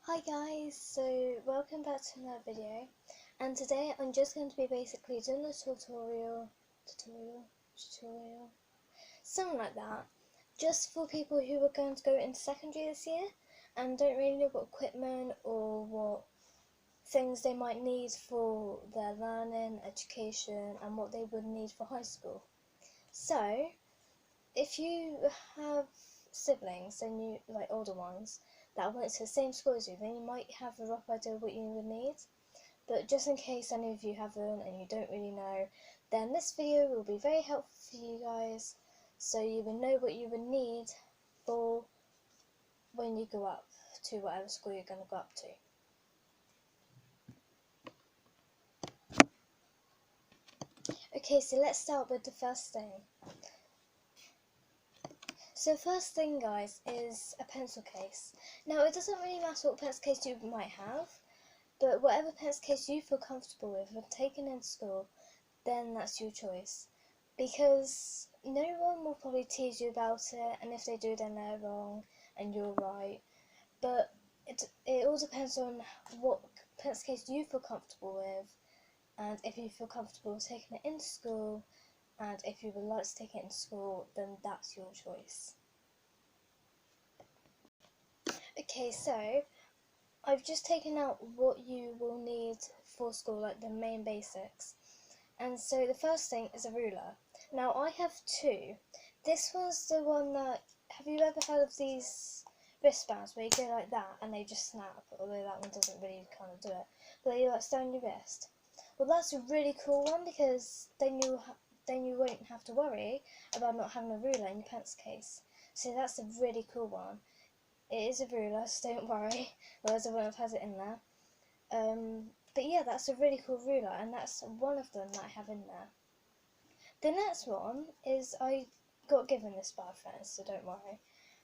Hi guys, so welcome back to another video, and today I'm just going to be basically doing a tutorial, something like that, just for people who are going to go into secondary this year and don't really know what equipment or what things they might need for their learning, education, and what they would need for high school. So, if you have siblings and you like older ones that went to the same school as you, then you might have a rough idea of what you would need. But just in case any of you haven't and you don't really know, then this video will be very helpful for you guys, so you will know what you would need for when you go up to whatever school you're going to go up to. Okay, so let's start with the first thing. So first thing, guys, is a pencil case. Now, it doesn't really matter what pencil case you might have, but whatever pencil case you feel comfortable with when taking in school, then that's your choice. Because no one will probably tease you about it, and if they do, then they're wrong and you're right. But it all depends on what pencil case you feel comfortable with, and if you feel comfortable taking it into school, and if you would like to take it in school, then that's your choice. Okay, so I've just taken out what you will need for school, like the main basics. And so the first thing is a ruler. Now I have two. This one's the one that, have you ever heard of these wristbands where you go like that and they just snap, although that one doesn't really kind of do it, but they like stay on your wrist. Well, that's a really cool one because then you won't have to worry about not having a ruler in your pencil case. So that's a really cool one. It is a ruler, so don't worry, otherwise I won't have had it in there. But yeah, that's a really cool ruler, and that's one of them that I have in there. The next one is, I got given this by a friend, so don't worry.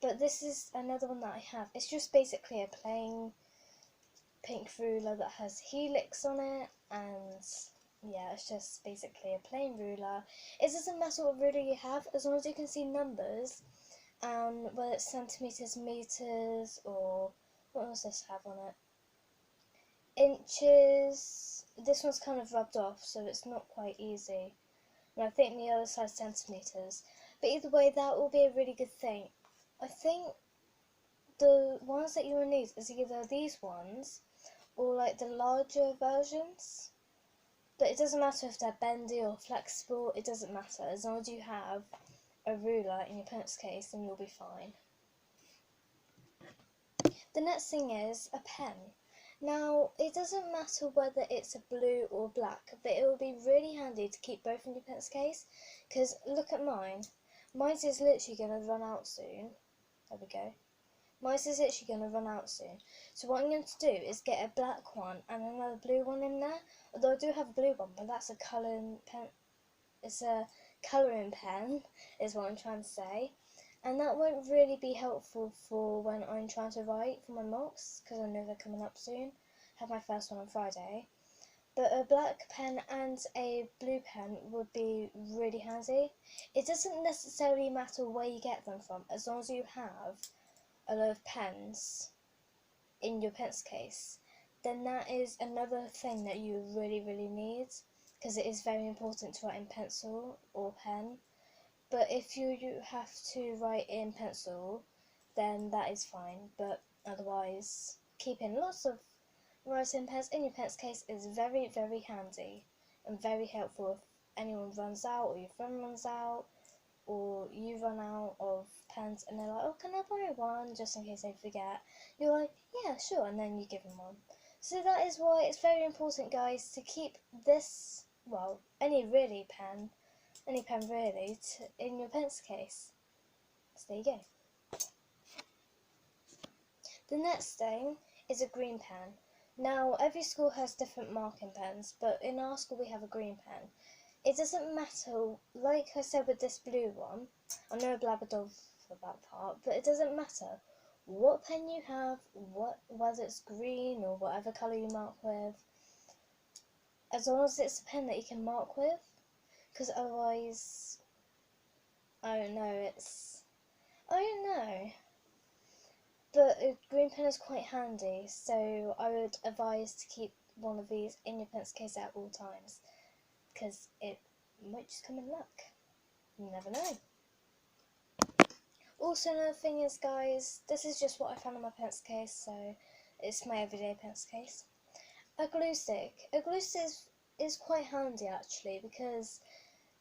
But this is another one that I have. It's just basically a plain pink ruler that has helix on it, and yeah, it's just basically a plain ruler. It doesn't matter what ruler you have, as long as you can see numbers, whether it's centimetres, metres, or what does this have on it? Inches. This one's kind of rubbed off, so it's not quite easy. And I think the other side's centimetres. But either way, that will be a really good thing. I think the ones that you will need is either these ones or like the larger versions. But it doesn't matter if they're bendy or flexible, it doesn't matter. As long as you have a ruler in your pencil case, then you'll be fine. The next thing is a pen. Now, it doesn't matter whether it's a blue or black, but it will be really handy to keep both in your pencil case, because look at mine. Mine's is literally going to run out soon. There we go. Mine's is literally going to run out soon. So what I'm going to do is get a black one and another blue one in there. Although I do have a blue one, but that's a colouring pen. It's a colouring pen, is what I'm trying to say. And that won't really be helpful for when I'm trying to write for my mocks, because I know they're coming up soon. I have my first one on Friday. But a black pen and a blue pen would be really handy. It doesn't necessarily matter where you get them from, as long as you have a lot of pens in your pencil case. Then that is another thing that you really, really need, because it is very important to write in pencil or pen. But if you have to write in pencil, then that is fine. But otherwise, keeping lots of writing pens in your pencil case is very, very handy and very helpful if anyone runs out, or your friend runs out, or you run out of pens and they're like, oh, can I borrow one, just in case they forget. You're like, yeah, sure, and then you give them one. So that is why it's very important, guys, to keep this, well, any pen really, in your pencil case. So there you go. The next thing is a green pen. Now, every school has different marking pens, but in our school we have a green pen. It doesn't matter, like I said with this blue one, I know I blabbered off for that part, but it doesn't matter what pen you have, whether it's green or whatever colour you mark with, as long as it's a pen that you can mark with, because otherwise, I don't know. but a green pen is quite handy, so I would advise to keep one of these in your pencil case at all times, because it might just come in luck. You never know. Also, another thing is, guys, this is just what I found in my pencil case, so it's my everyday pencil case. A glue stick. A glue stick is quite handy actually, because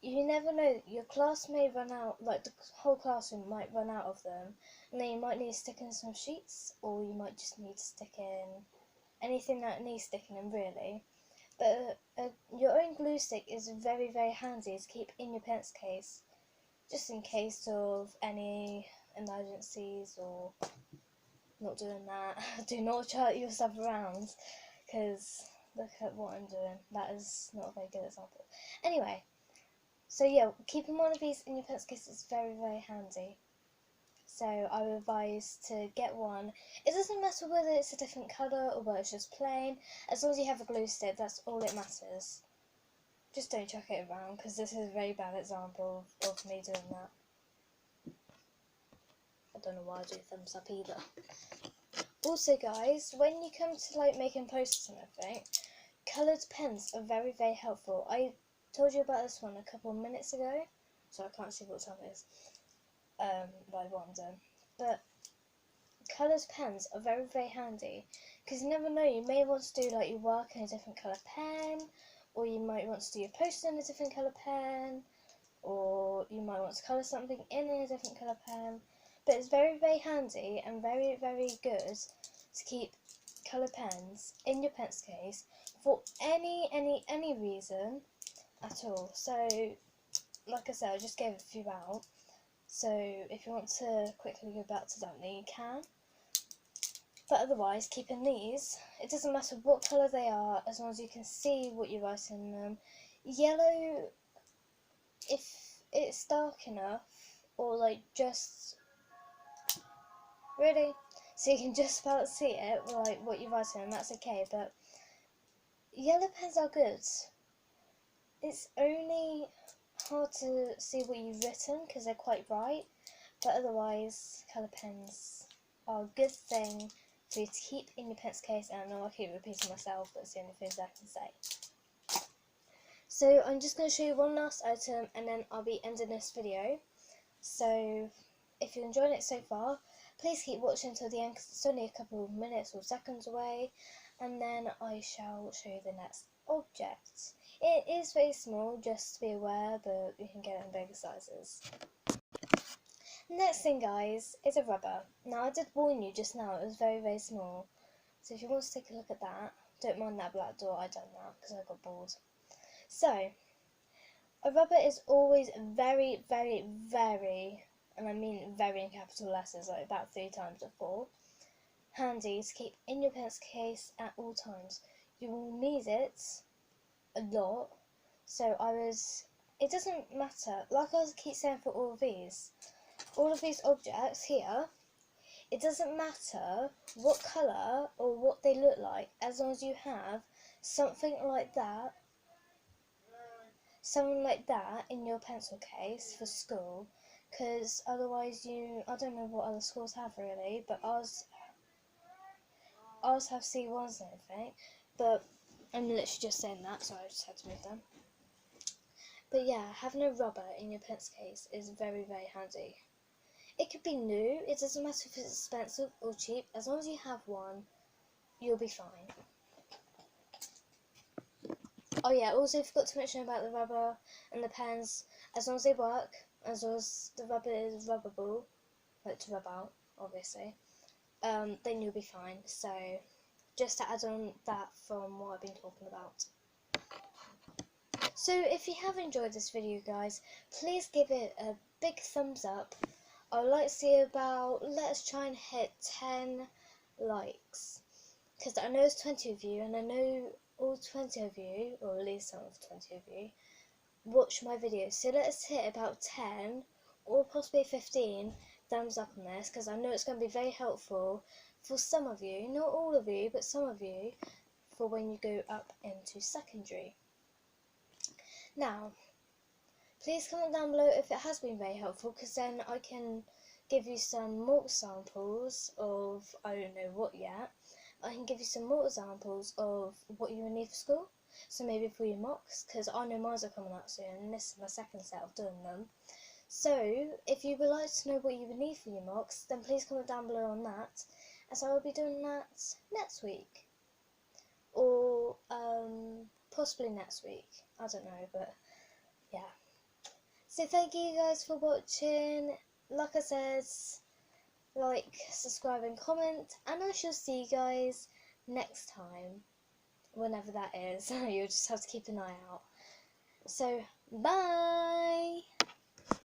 you never know, your class may run out, like the whole classroom might run out of them, and then you might need to stick in some sheets, or you might just need to stick in anything that needs sticking in really. But your own glue stick is very, very handy to keep in your pencil case, just in case of any emergencies, or not doing that. Do not chart yourself around, because look at what I'm doing. That is not a very good example. Anyway, so yeah, keeping one of these in your pencil case is very, very handy. So I would advise to get one. It doesn't matter whether it's a different colour or whether it's just plain. As long as you have a glue stick, that's all it matters. Just don't chuck it around, because this is a very bad example of me doing that. I don't know why I do thumbs up either. Also, guys, when you come to like making posters and everything, coloured pens are very, very helpful. I told you about this one a couple of minutes ago, so I can't see what time it is. By what I'm doing, but coloured pens are very, very handy, because you never know, you may want to do like your work in a different colour pen, or you might want to do your poster in a different colour pen, or you might want to colour something in a different colour pen. But it's very, very handy and very, very good to keep colour pens in your pencil case for any reason at all. So like I said, I just gave a few out. So if you want to quickly go back to that, then you can. But otherwise, keeping these, it doesn't matter what colour they are, as long as you can see what you're writing in them. Yellow, if it's dark enough, or like just really, so you can just about see it, like what you're writing, and that's okay. But yellow pens are good. It's only hard to see what you've written because they're quite bright, but otherwise colour pens are a good thing for you to keep in your pencil case. And I know I keep repeating myself, but it's the only things I can say. So I'm just going to show you one last item and then I'll be ending this video. So if you're enjoying it so far, please keep watching until the end, because it's only a couple of minutes or seconds away, and then I shall show you the next object. It is very small, just to be aware, but you can get it in bigger sizes. Next thing, guys, is a rubber. Now, I did warn you just now, it was very, very small. So if you want to take a look at that, don't mind that black door, I done that because I got bored. So, a rubber is always very, very, very, and I mean very in capital letters, like about 3 times or 4, handy to keep in your pencil case at all times. You will need it a lot, so it doesn't matter, like I keep saying for all of these objects here, it doesn't matter what colour or what they look like, as long as you have something like that in your pencil case for school, because otherwise I don't know what other schools have really, but ours have C1s and everything, but I'm literally just saying that, so I just had to move them. But yeah, having a rubber in your pencil case is very, very handy. It could be new, it doesn't matter if it's expensive or cheap, as long as you have one, you'll be fine. Oh yeah, also forgot to mention about the rubber and the pens, as long as they work, as long as the rubber is rubbable, like to rub out, obviously, then you'll be fine. So, just to add on that from what I've been talking about. So if you have enjoyed this video, guys, please give it a big thumbs up. I would like to see let's try and hit 10 likes, because I know there's 20 of you, and I know all 20 of you, or at least some of 20 of you, watch my videos. So let's hit about 10, or possibly 15 thumbs up on this, because I know it's going to be very helpful for some of you, not all of you, but some of you, for when you go up into secondary. Now, please comment down below if it has been very helpful, because then I can give you some more examples of, I don't know what yet. I can give you some more examples of what you will need for school. So maybe for your mocks, because I know mine are coming out soon, and this is my second set of doing them. So if you would like to know what you would need for your mocks, then please comment down below on that, as I will be doing that next week. Or possibly next week. I don't know, but yeah. So thank you guys for watching. Like I said, like, subscribe and comment, and I shall see you guys next time, whenever that is. You'll just have to keep an eye out. So bye.